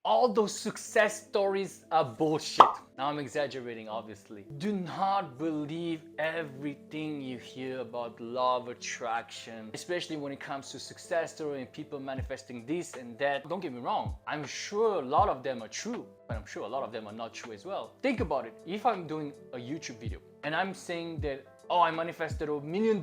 All those success stories are bullshit. Now I'm exaggerating, obviously. Do not believe everything you hear about law of attraction, especially when it comes to success story and people manifesting this and that. Don't get me wrong, I'm sure a lot of them are true, but I'm sure a lot of them are not true as well. Think about it. If I'm doing a YouTube video and I'm saying that, oh, I manifested $1 million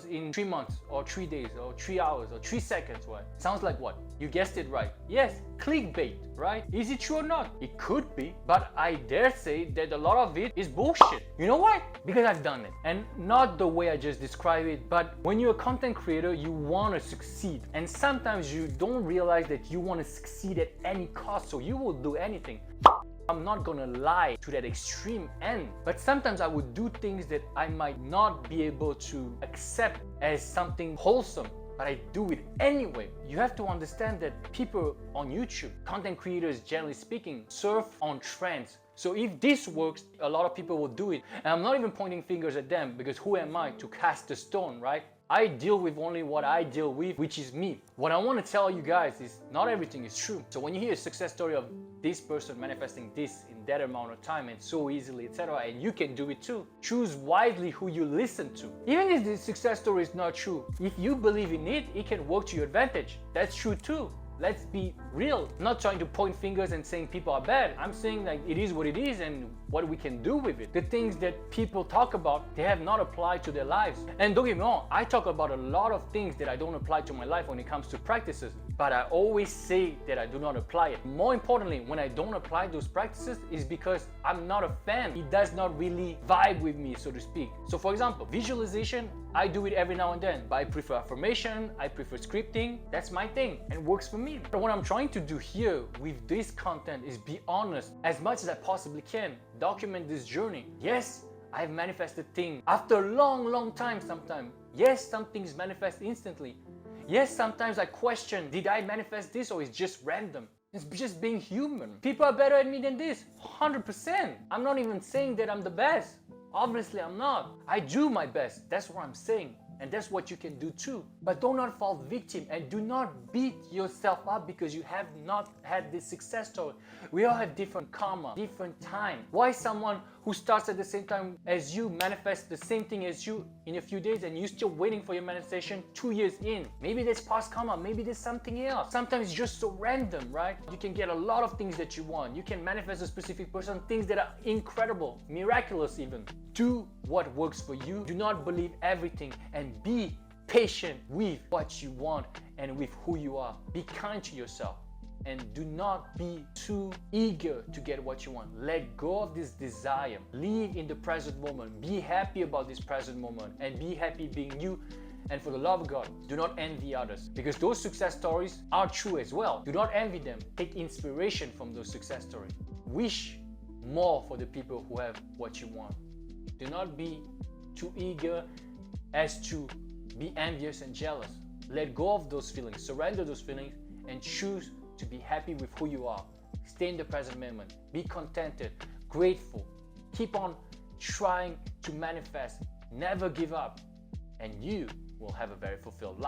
in 3 months or 3 days or 3 hours or 3 seconds, what? Sounds like what? You guessed it right. Yes, clickbait, right? Is it true or not? It could be, but I dare say that a lot of it is bullshit. You know why? Because I've done it. And not the way I just described it, but when you're a content creator, you want to succeed. And sometimes you don't realize that you want to succeed at any cost, so you will do anything. I'm not gonna lie to that extreme end, but sometimes I would do things that I might not be able to accept as something wholesome, but I do it anyway. You have to understand that people on YouTube, content creators generally speaking, surf on trends. So if this works, a lot of people will do it. And I'm not even pointing fingers at them, because who am I to cast a stone, right? I deal with only what I deal with, which is me. What I want to tell you guys is not everything is true. So when you hear a success story of this person manifesting this in that amount of time and so easily, etc., and you can do it too, choose wisely who you listen to. Even if the success story is not true, if you believe in it, it can work to your advantage. That's true too. Let's be real. I'm not trying to point fingers and saying people are bad. I'm saying like it is what it is and what we can do with it. The things that people talk about, they have not applied to their lives. And don't get me wrong, I talk about a lot of things that I don't apply to my life when it comes to practices, but I always say that I do not apply it. More importantly, when I don't apply those practices is because I'm not a fan. It does not really vibe with me, so to speak. So for example, visualization, I do it every now and then, but I prefer affirmation, I prefer scripting. That's my thing and works for me. But what I'm trying to do here with this content is be honest as much as I possibly can. Document this journey. Yes, I've manifested things after a long time sometimes. Yes, some things manifest instantly. Yes, sometimes I question, did I manifest this or it's just random? It's just being human. People are better at me than this, 100%. I'm not even saying that I'm the best. Obviously, I'm not. I do my best. That's what I'm saying. And that's what you can do too. But do not fall victim and do not beat yourself up because you have not had this success story. We all have different karma, different time. Why someone who starts at the same time as you manifests the same thing as you in a few days and you're still waiting for your manifestation 2 years in? Maybe there's past karma, maybe there's something else. Sometimes it's just so random, right? You can get a lot of things that you want. You can manifest a specific person, things that are incredible, miraculous even. Do what works for you. Do not believe everything and be patient with what you want and with who you are. Be kind to yourself and do not be too eager to get what you want. Let go of this desire. Live in the present moment. Be happy about this present moment and be happy being you. And for the love of God, do not envy others, because those success stories are true as well. Do not envy them. Take inspiration from those success stories. Wish more for the people who have what you want. Do not be too eager as to be envious and jealous. Let go of those feelings, surrender those feelings, and choose to be happy with who you are. Stay in the present moment. Be contented, grateful. Keep on trying to manifest. Never give up, and you will have a very fulfilled life.